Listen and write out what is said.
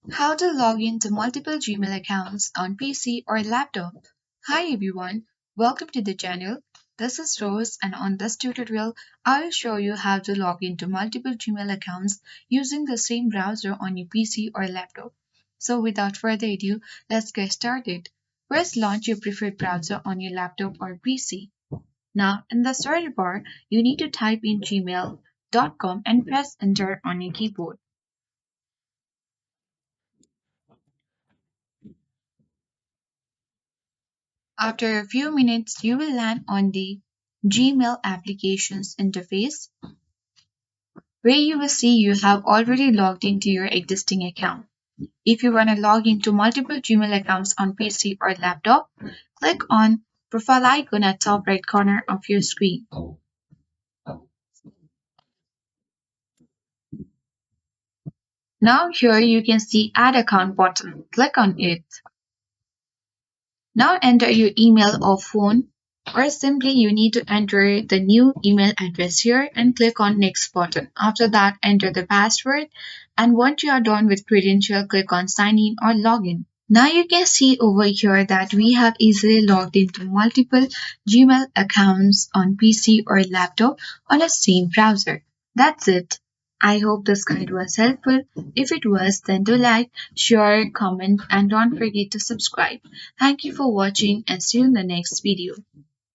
How to log into multiple Gmail accounts on PC or laptop. Hi everyone, welcome to the channel. This is Rose and on this tutorial, I will show you how to log into multiple Gmail accounts using the same browser on your PC or laptop. So without further ado, let's get started. First, launch your preferred browser on your laptop or PC. Now, in the search bar, you need to type in gmail.com and press enter on your keyboard. After a few minutes, you will land on the Gmail applications interface where you will see you have already logged into your existing account. If you want to log into multiple Gmail accounts on PC or laptop, click on profile icon at top right corner of your screen. Now here you can see add account button. Click on it. Now enter your email or phone, or simply you need to enter the new email address here and click on next button. After that, enter the password, and once you are done with credential, click on sign in or login. Now you can see over here that we have easily logged into multiple Gmail accounts on PC or laptop on the same browser. That's it. I hope this guide was helpful. If it was, then do like, share, comment, and don't forget to subscribe. Thank you for watching and see you in the next video.